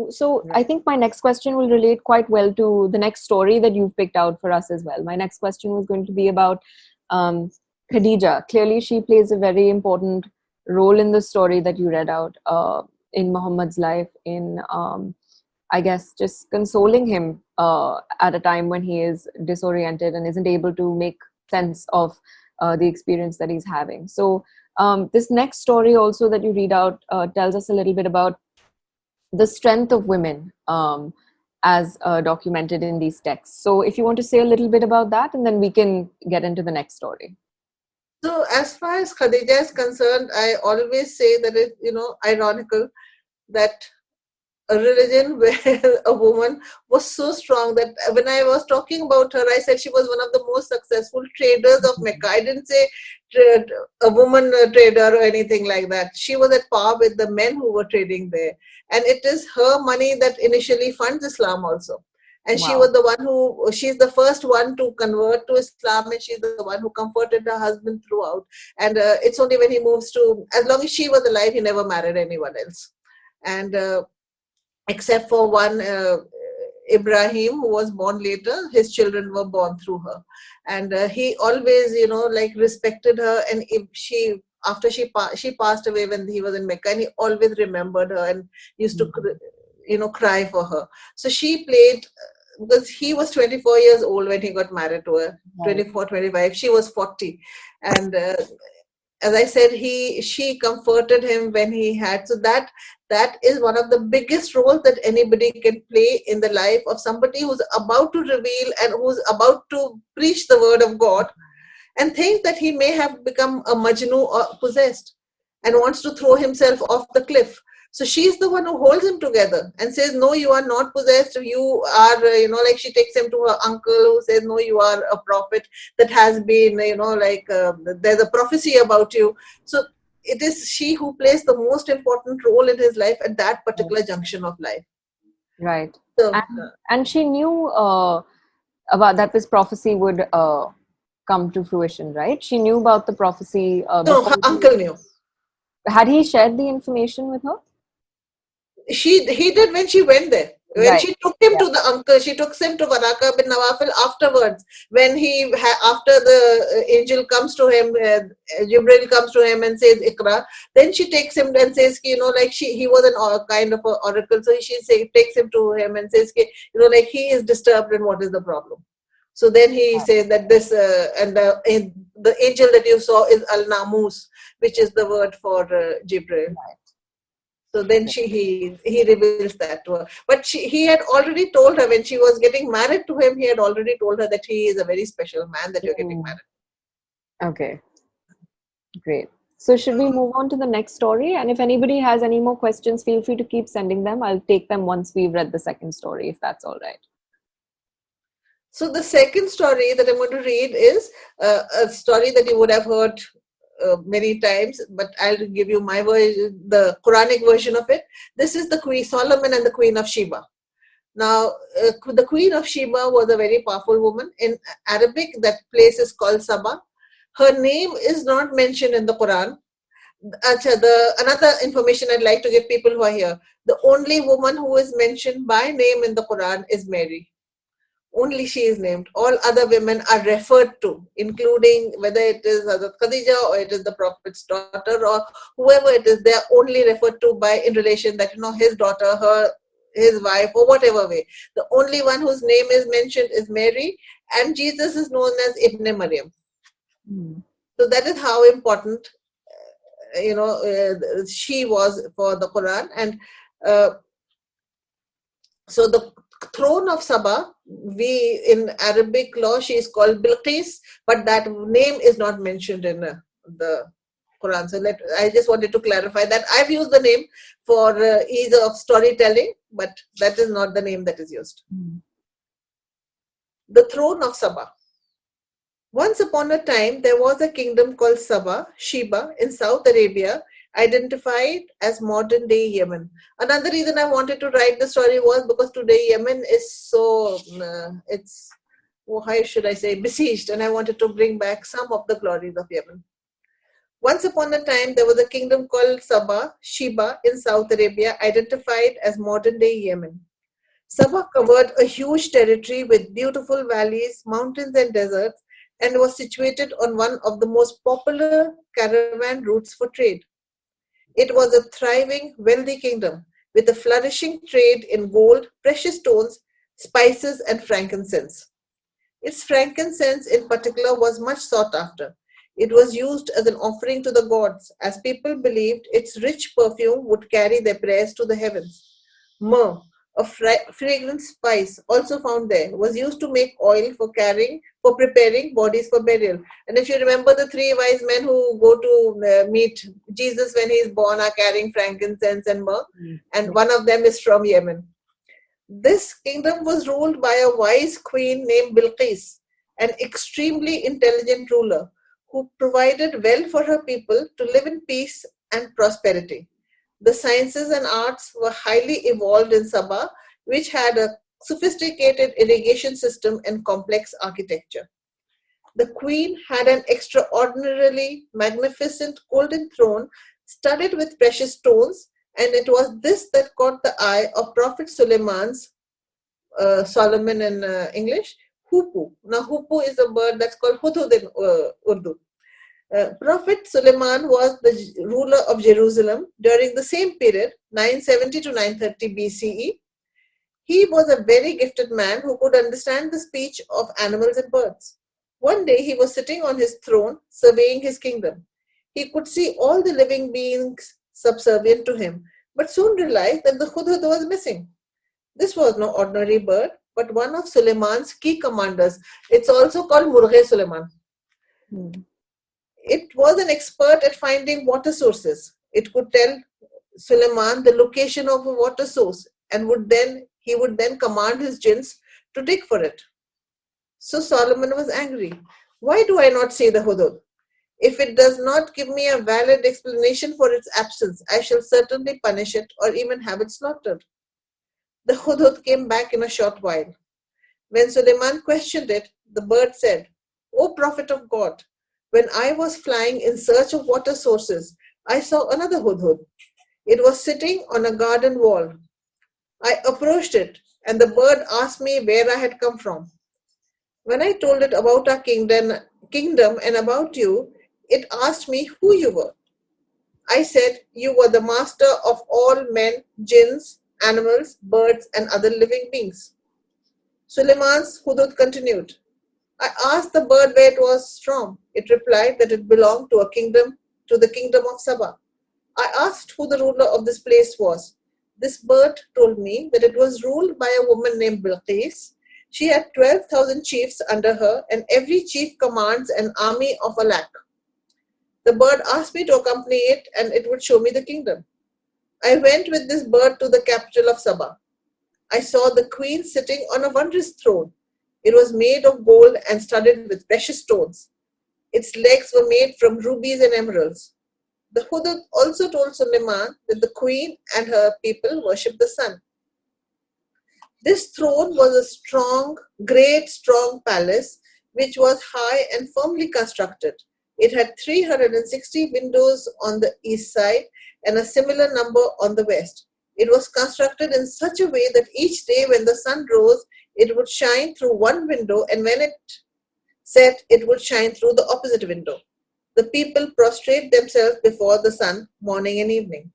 So I think my next question will relate quite well to the next story that you've picked out for us as well. My next question was going to be about Khadija. Clearly, she plays a very important role in the story that you read out in Muhammad's life in, I guess, just consoling him at a time when he is disoriented and isn't able to make sense of the experience that he's having. So this next story also that you read out tells us a little bit about the strength of women as documented in these texts. So if you want to say a little bit about that, and then we can get into the next story. So as far as Khadija is concerned, I always say that it's, ironical that a religion where a woman was so strong that when I was talking about her, I said she was one of the most successful traders of Mecca. I didn't say a woman trader or anything like that. She was at par with the men who were trading there. And it is her money that initially funds Islam also. And wow. She was the one she's the first one to convert to Islam, and she's the one who comforted her husband throughout. And it's only when he moves as long as she was alive, he never married anyone else. And except for one, Ibrahim, who was born later, his children were born through her. And he always, respected her. And if after she passed away when he was in Mecca, and he always remembered her and used to, cry for her. So she played, because he was 24 years old when he got married to her, 24, 25. She was 40. And as I said, she comforted him when he had. So that is one of the biggest roles that anybody can play in the life of somebody who's about to reveal and who's about to preach the word of God, and think that he may have become a Majnu or possessed and wants to throw himself off the cliff. So she's the one who holds him together and says, no, you are not possessed. You are, like she takes him to her uncle who says, no, you are a prophet that has been, there's a prophecy about you. So it is she who plays the most important role in his life at that particular junction of life. Right. So, and she knew about that this prophecy would come to fruition, right? She knew about the prophecy. no, her uncle knew. Had he shared the information with her? He did when she went there. When she took him to the uncle, she took him to Waraka bin Nawafil afterwards. When after the angel comes to him, Jibril comes to him and says, Ikra, then she takes him and says, he was an kind of an oracle. So she takes him to him and says, he is disturbed and what is the problem? So then he says that this, and the angel that you saw is Al-Namus, which is the word for Jibril. Right. So then he reveals that to her. But he had already told her when she was getting married to him, he had already told her that he is a very special man that you're getting married. Okay. Great. So should we move on to the next story? And if anybody has any more questions, feel free to keep sending them. I'll take them once we've read the second story, if that's all right. So the second story that I'm going to read is a story that you would have heard many times, but I'll give you my version, the Quranic version of it. This is the Queen Solomon and the Queen of Sheba. Now, the Queen of Sheba was a very powerful woman. In Arabic, that place is called Sabah. Her name is not mentioned in the Quran. Another information I'd like to give people who are here. The only woman who is mentioned by name in the Quran is Mary. Only she is named. All other women are referred to, including whether it is Hazrat Khadija or it is the Prophet's daughter or whoever it is. They are only referred to by in relation that, his daughter, his wife, or whatever way. The only one whose name is mentioned is Mary, and Jesus is known as Ibn Maryam. So that is how important, she was for the Quran. And so the Throne of Sabah, in Arabic law, she is called Bilqis, but that name is not mentioned in the Quran. So I just wanted to clarify that. I've used the name for ease of storytelling, but that is not the name that is used. The Throne of Sabah. Once upon a time, there was a kingdom called Sabah, Sheba, in South Arabia, identified as modern-day Yemen. Another reason I wanted to write the story was because today Yemen is so, how should I say, besieged, and I wanted to bring back some of the glories of Yemen. Once upon a time, there was a kingdom called Sabah, Sheba, in South Arabia, identified as modern-day Yemen. Sabah covered a huge territory with beautiful valleys, mountains, and deserts, and was situated on one of the most popular caravan routes for trade. It was a thriving, wealthy kingdom with a flourishing trade in gold, precious stones, spices, and frankincense. Its frankincense in particular was much sought after. It was used as an offering to the gods, as people believed its rich perfume would carry their prayers to the heavens. Myrrh, a fragrant spice also found there, was used to make oil for preparing bodies for burial. And if you remember, the three wise men who go to meet Jesus when he is born are carrying frankincense and myrrh, and one of them is from Yemen. This kingdom was ruled by a wise queen named Bilqis, an extremely intelligent ruler who provided well for her people to live in peace and prosperity. The sciences and arts were highly evolved in Sabah, which had a sophisticated irrigation system and complex architecture. The queen had an extraordinarily magnificent golden throne studded with precious stones, and it was this that caught the eye of Prophet Suleiman's, Solomon in English, Hoopoe. Now, Hoopoe is a bird that's called Hudhud in Urdu. Prophet Suleiman was the ruler of Jerusalem during the same period, 970 to 930 BCE. He was a very gifted man who could understand the speech of animals and birds. One day he was sitting on his throne surveying his kingdom. He could see all the living beings subservient to him, but soon realized that the Hudhud was missing. This was no ordinary bird, but one of Suleiman's key commanders. It's also called Murghe Suleiman. It was an expert at finding water sources. It could tell Suleiman the location of a water source and he would then command his jinns to dig for it. So Solomon was angry. Why do I not see the Hudhud? If it does not give me a valid explanation for its absence, I shall certainly punish it or even have it slaughtered. The Hudhud came back in a short while. When Suleiman questioned it, the bird said, O Prophet of God, when I was flying in search of water sources, I saw another Hudhud. It was sitting on a garden wall. I approached it, and the bird asked me where I had come from. When I told it about our kingdom and about you, it asked me who you were. I said, you were the master of all men, jinns, animals, birds, and other living beings. Suleiman's Hudhud continued. I asked the bird where it was from. It replied that it belonged to the kingdom of Sabah. I asked who the ruler of this place was. This bird told me that it was ruled by a woman named Bilqis. She had 12,000 chiefs under her, and every chief commands an army of 1,00,000. The bird asked me to accompany it, and it would show me the kingdom. I went with this bird to the capital of Sabah. I saw the queen sitting on a wondrous throne. It was made of gold and studded with precious stones. Its legs were made from rubies and emeralds. The Hudhud also told Suleiman that the queen and her people worshipped the sun. This throne was a great strong palace which was high and firmly constructed. It had 360 windows on the east side and a similar number on the west. It was constructed in such a way that each day when the sun rose, it would shine through one window, and when it set, it would shine through the opposite window. The people prostrate themselves before the sun morning and evening.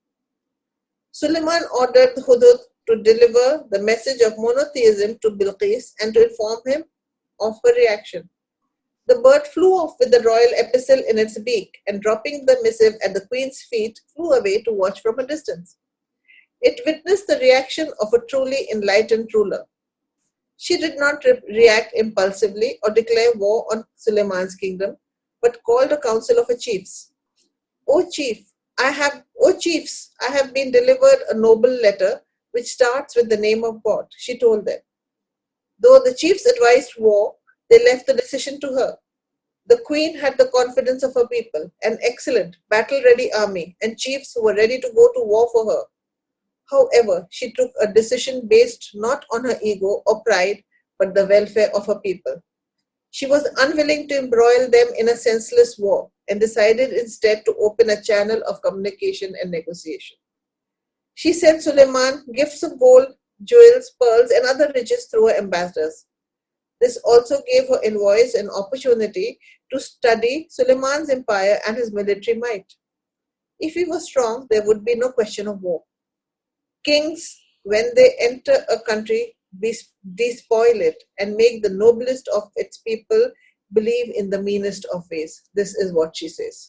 Suleiman ordered the Hudhud to deliver the message of monotheism to Bilqis and to inform him of her reaction. The bird flew off with the royal epistle in its beak and, dropping the missive at the queen's feet, flew away to watch from a distance. It witnessed the reaction of a truly enlightened ruler. She did not react impulsively or declare war on Suleiman's kingdom, but called a council of her chiefs. O chiefs, I have been delivered a noble letter which starts with the name of God, she told them. Though the chiefs advised war, they left the decision to her. The queen had the confidence of her people, an excellent, battle-ready army, and chiefs who were ready to go to war for her. However, she took a decision based not on her ego or pride, but the welfare of her people. She was unwilling to embroil them in a senseless war and decided instead to open a channel of communication and negotiation. She sent Suleiman gifts of gold, jewels, pearls, and other riches through her ambassadors. This also gave her envoys an opportunity to study Suleiman's empire and his military might. If he was strong, there would be no question of war. Kings, when they enter a country, despoil it and make the noblest of its people believe in the meanest of ways. This is what she says.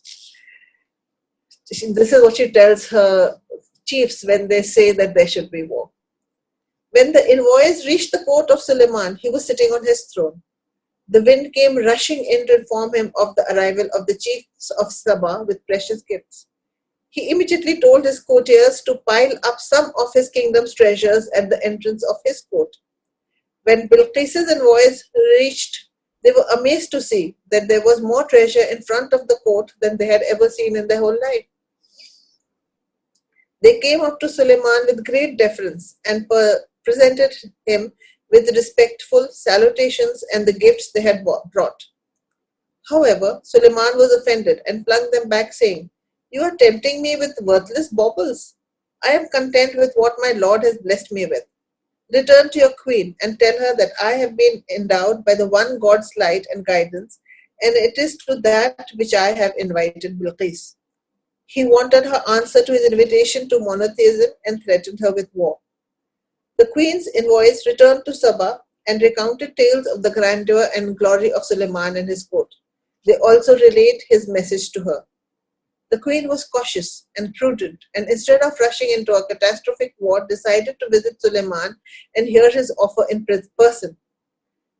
This is what she tells her chiefs when they say that there should be war. When the envoys reached the court of Suleiman, he was sitting on his throne. The wind came rushing in to inform him of the arrival of the chiefs of Sabah with precious gifts. He immediately told his courtiers to pile up some of his kingdom's treasures at the entrance of his court. When Bilqis's envoys reached, they were amazed to see that there was more treasure in front of the court than they had ever seen in their whole life. They came up to Suleiman with great deference and presented him with respectful salutations and the gifts they had brought. However, Suleiman was offended and flung them back, saying, "You are tempting me with worthless baubles. I am content with what my Lord has blessed me with. Return to your queen and tell her that I have been endowed by the one God's light and guidance, and it is to that which I have invited Bilqis." He wanted her answer to his invitation to monotheism and threatened her with war. The queen's envoys returned to Sabah and recounted tales of the grandeur and glory of Suleiman and his court. They also relayed his message to her. The queen was cautious and prudent, and instead of rushing into a catastrophic war, decided to visit Suleiman and hear his offer in person.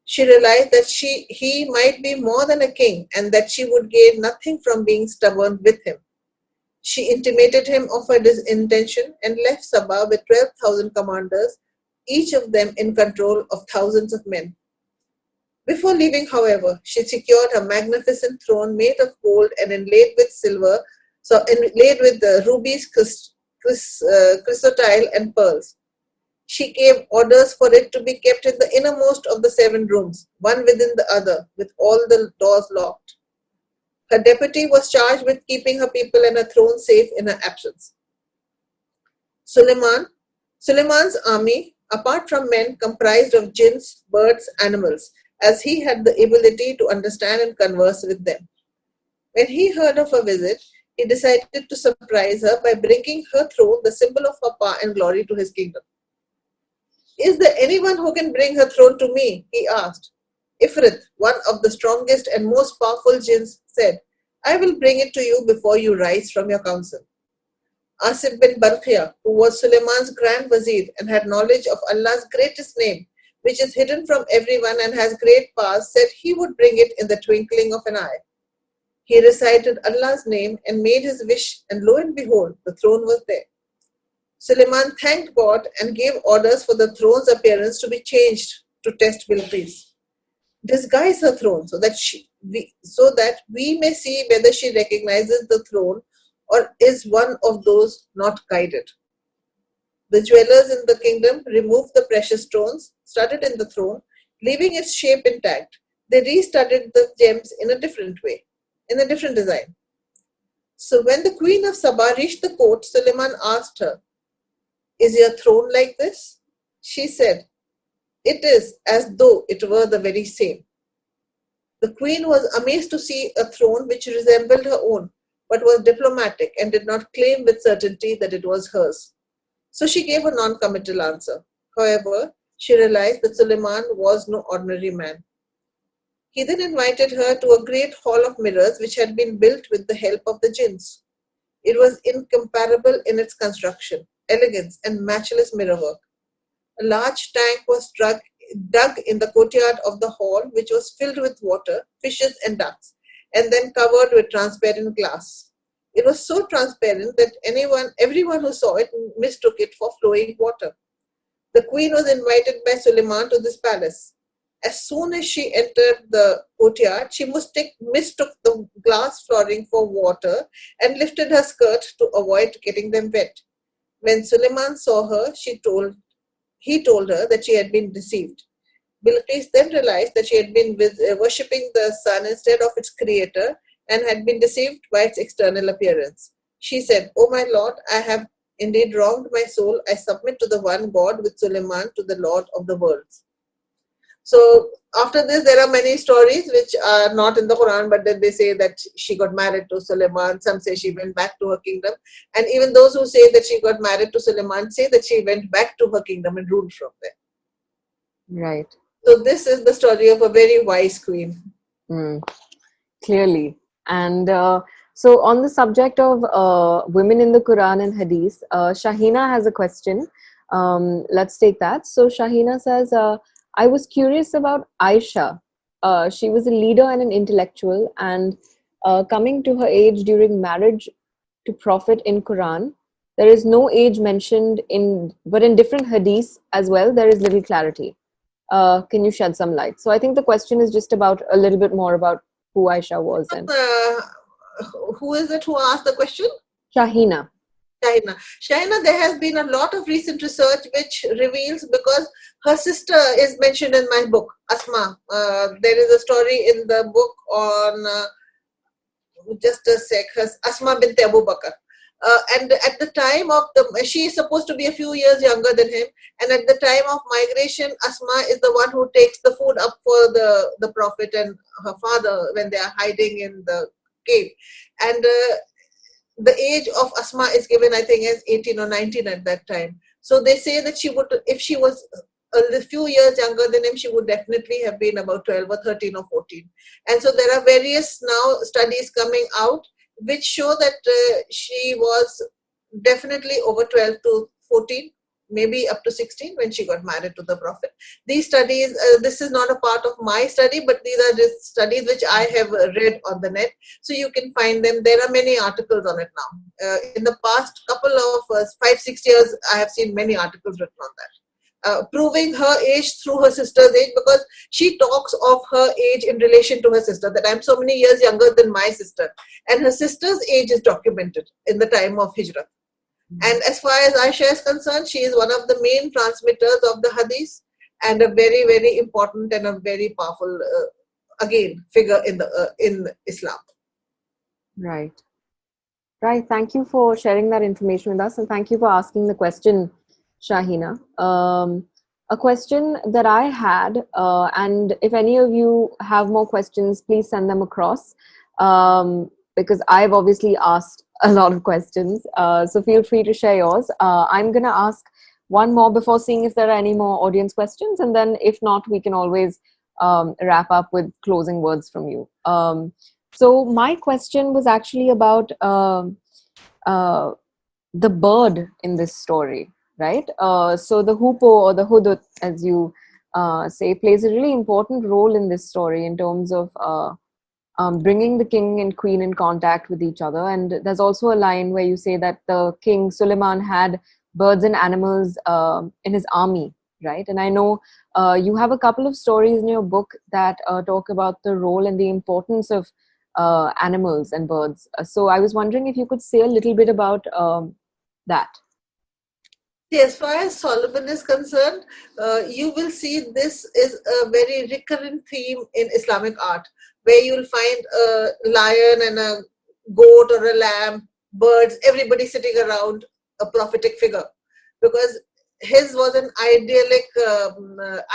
She realized that he might be more than a king and that she would gain nothing from being stubborn with him. She intimated him of her intention and left Sabah with 12,000 commanders, each of them in control of thousands of men. Before leaving, however, she secured a magnificent throne made of gold and inlaid with silver, inlaid with the rubies, chrysotile, and pearls. She gave orders for it to be kept in the innermost of the 7 rooms, one within the other, with all the doors locked. Her deputy was charged with keeping her people and her throne safe in her absence. Suleiman's army, apart from men, comprised of jinns, birds, animals, as he had the ability to understand and converse with them. When he heard of her visit, he decided to surprise her by bringing her throne, the symbol of her power and glory, to his kingdom. "Is there anyone who can bring her throne to me?" he asked. Ifrit, one of the strongest and most powerful jinns, said, "I will bring it to you before you rise from your council." Asif bin Barqia, who was Suleiman's grand vizier and had knowledge of Allah's greatest name, which is hidden from everyone and has great powers, said he would bring it in the twinkling of an eye. He recited Allah's name and made his wish, and lo and behold, the throne was there. Suleiman thanked God and gave orders for the throne's appearance to be changed to test Bilqis. "Disguise her throne so that we may see whether she recognizes the throne or is one of those not guided." The jewelers in the kingdom removed the precious stones studded in the throne, leaving its shape intact. They restudded the gems in a different way, in a different design. So when the queen of Sabah reached the court, Suleiman asked her, "Is your throne like this?" She said, "It is as though it were the very same." The queen was amazed to see a throne which resembled her own, but was diplomatic and did not claim with certainty that it was hers. So she gave a non-committal answer. However, she realized that Suleiman was no ordinary man. He then invited her to a great hall of mirrors which had been built with the help of the jinns. It was incomparable in its construction, elegance, and matchless mirrorwork. A large tank was dug in the courtyard of the hall, which was filled with water, fishes, and ducks, and then covered with transparent glass. It was so transparent that everyone who saw it mistook it for flowing water. The queen was invited by Suleiman to this palace. As soon as she entered the courtyard, she mistook the glass flooring for water and lifted her skirt to avoid getting them wet. When Suleiman saw her, he told her that she had been deceived. Bilqis then realized that she had been worshipping the sun instead of its creator and had been deceived by its external appearance. She said, "O my lord, I have indeed wronged my soul. I submit to the one God with Suleiman, to the Lord of the worlds." So after this, there are many stories which are not in the Quran, but then they say that she got married to Suleiman. Some say she went back to her kingdom. And even those who say that she got married to Suleiman say that she went back to her kingdom and ruled from there. Right. So this is the story of a very wise queen. Clearly. And so on the subject of women in the Quran and Hadith, Shahina has a question. Let's take that. So Shahina says, I was curious about Aisha. She was a leader and an intellectual, and coming to her age during marriage to Prophet in Quran, there is no age mentioned but in different hadiths as well, there is little clarity. Can you shed some light? So I think the question is just about a little bit more about who Aisha was. And who is it who asked the question? Shahina. Shahina, there has been a lot of recent research which reveals, because her sister is mentioned in my book, Asma. There is a story in the book on, just a sec, Asma bint Abu Bakr. And at the time of she is supposed to be a few years younger than him. And at the time of migration, Asma is the one who takes the food up for the Prophet and her father when they are hiding in the cave. And the age of Asma is given, I think, as 18 or 19 at that time. So they say that she would, if she was a few years younger than him, she would definitely have been about 12 or 13 or 14. And so there are various now studies coming out which show that she was definitely over 12 to 14, maybe up to 16 when she got married to the Prophet. These studies, this is not a part of my study, but these are just studies which I have read on the net. So you can find them. There are many articles on it now. In the past couple of 5-6 years, I have seen many articles written on that. Proving her age through her sister's age, because she talks of her age in relation to her sister, that I'm so many years younger than my sister, and her sister's age is documented in the time of Hijrah. And as far as Aisha is concerned, she is one of the main transmitters of the hadith, and a very, very important and a very powerful, again, figure in Islam. Right. Right. Thank you for sharing that information with us, and thank you for asking the question, Shahina. A question that I had, and if any of you have more questions, please send them across, because I've obviously asked a lot of questions. So feel free to share yours. I'm going to ask one more before seeing if there are any more audience questions, and then if not, we can always wrap up with closing words from you. So my question was actually about the bird in this story, right? So the hoopoe, or the hudud, as you say, plays a really important role in this story in terms of bringing the king and queen in contact with each other. And there's also a line where you say that the king Suleiman had birds and animals in his army, right? And I know you have a couple of stories in your book that talk about the role and the importance of animals and birds. So I was wondering if you could say a little bit about that. See, as far as Solomon is concerned, you will see this is a very recurrent theme in Islamic art, where you will find a lion and a goat or a lamb, birds, everybody sitting around a prophetic figure, because his was an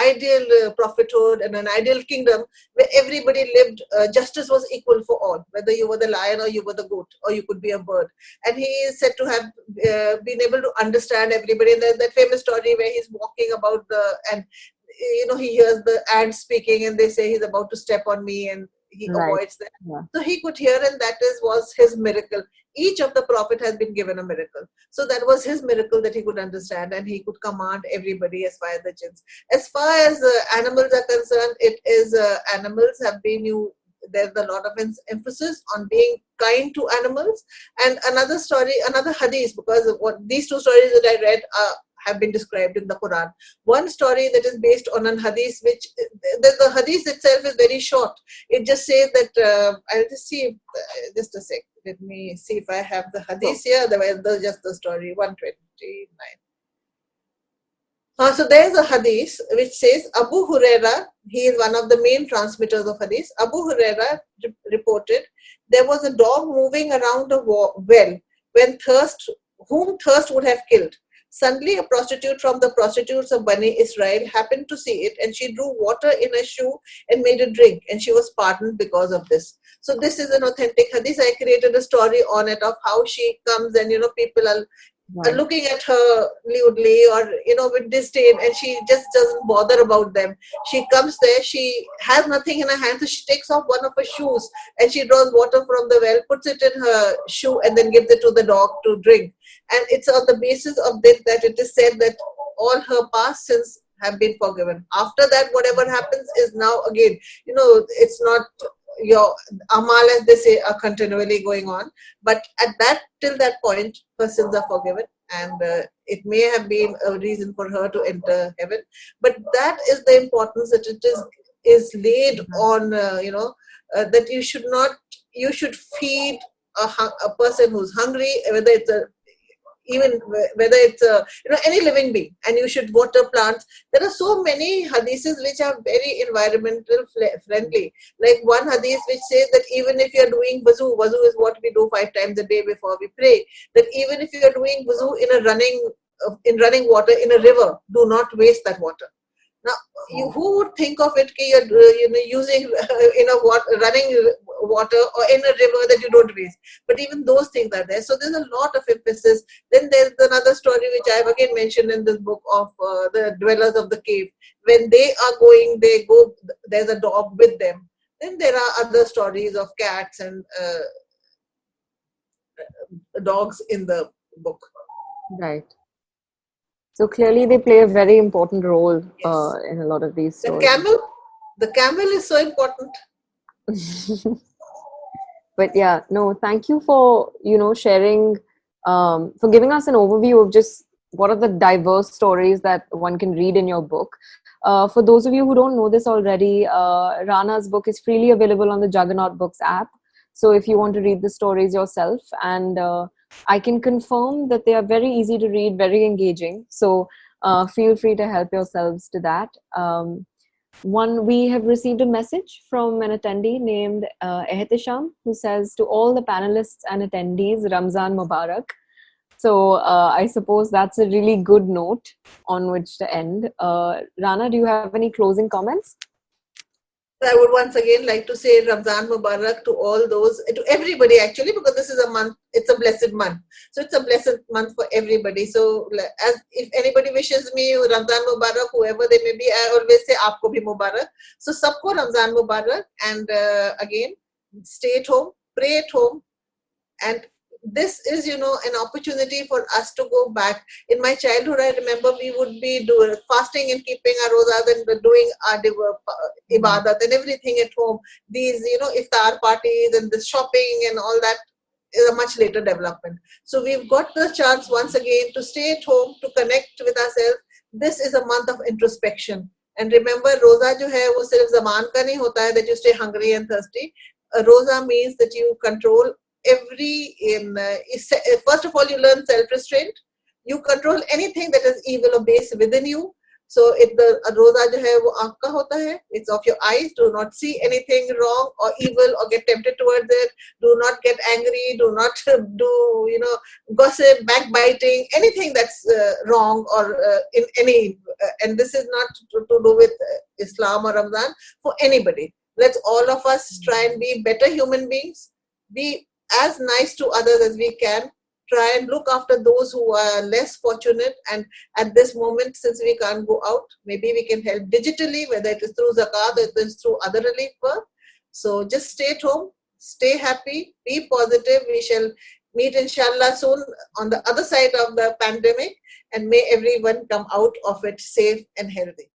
ideal prophethood and an ideal kingdom where everybody lived, justice was equal for all, whether you were the lion or you were the goat or you could be a bird. And he is said to have been able to understand everybody. And that famous story where he's walking about and he hears the ants speaking and they say he's about to step on me, and he avoids that. Yeah. So he could hear, and that was his miracle. Each of the prophet has been given a miracle. So that was his miracle, that he could understand and he could command everybody as far as the jinns. As far as animals are concerned, it is animals have been there's a lot of emphasis on being kind to animals. And another story, another hadith, because these two stories that I read have been described in the Quran. One story that is based on an hadith, which the hadith itself is very short. It just says that, I'll just see, just a sec. Let me see if I have the hadith here. Just the story, 129. So there's a hadith which says, Abu Huraira, he is one of the main transmitters of hadith. Abu Huraira reported there was a dog moving around a well whom thirst would have killed. Suddenly, a prostitute from the prostitutes of Bani Israel happened to see it, and she drew water in a shoe and made it drink, and she was pardoned because of this. So this is an authentic hadith. I created a story on it of how she comes, and people are looking at her lewdly or with disdain, and she just doesn't bother about them. She comes there, she has nothing in her hand, so she takes off one of her shoes and she draws water from the well, puts it in her shoe, and then gives it to the dog to drink. And it's on the basis of this that it is said that all her past sins have been forgiven. After that, whatever happens is now again, it's not your amal, as they say, are continually going on, but till that point her sins are forgiven, and it may have been a reason for her to enter heaven. But that is the importance, that it is laid on that you should feed a person who's hungry, whether it's any living being, and you should water plants. There are so many hadiths which are very environmental friendly. Like one hadith which says that even if you are doing wuzu is what we do 5 times a day before we pray, that even if you are doing wuzu in running water in a river, do not waste that water. Now, who would think of it? You're using running water or in a river that you don't waste. But even those things are there. So there's a lot of emphasis. Then there's another story which I've again mentioned in this book of the dwellers of the cave. When they are going, there's a dog with them. Then there are other stories of cats and dogs in the book. Right. So clearly they play a very important role Yes. in a lot of these The stories. camel is so important. But yeah, no, thank you for, sharing, for giving us an overview of just what are the diverse stories that one can read in your book. For those of you who don't know this already, Rana's book is freely available on the Juggernaut Books app. So if you want to read the stories yourself, and I can confirm that they are very easy to read, very engaging. So feel free to help yourselves to that. We have received a message from an attendee named Ehtisham, who says, to all the panelists and attendees, Ramzan Mubarak. So I suppose that's a really good note on which to end. Rana, do you have any closing comments? I would once again like to say Ramzan Mubarak to all those, to everybody actually, because this is a month, it's a blessed month. So it's a blessed month for everybody. So as if anybody wishes me Ramzan Mubarak, whoever they may be, I always say Aapko bhi Mubarak. So sabko Ramzan Mubarak, and again, stay at home, pray at home, and this is, an opportunity for us to go back. In my childhood, I remember we would be doing fasting and keeping our rozas and doing our ibadat and everything at home. These, iftar parties and the shopping and all that is a much later development. So we've got the chance once again to stay at home, to connect with ourselves. This is a month of introspection. And remember, roza jo hai, wo sirf zaman ka nahi hota hai that you stay hungry and thirsty. A roza means that you control first of all, you learn self-restraint. You control anything that is evil or base within you. So if the roza jo hai wo aankh ka hota hai, it's of your eyes. Do not see anything wrong or evil or get tempted towards it. Do not get angry. Do not do gossip, backbiting, anything that's wrong or in any. And this is not to do with Islam or Ramadan, for anybody. Let's all of us try and be better human beings. Be as nice to others as we can. Try and look after those who are less fortunate. And at this moment, since we can't go out, maybe we can help digitally, whether it is through zakat or it is through other relief work. So just stay at home, stay happy, be positive. We shall meet inshallah soon on the other side of the pandemic, and may everyone come out of it safe and healthy.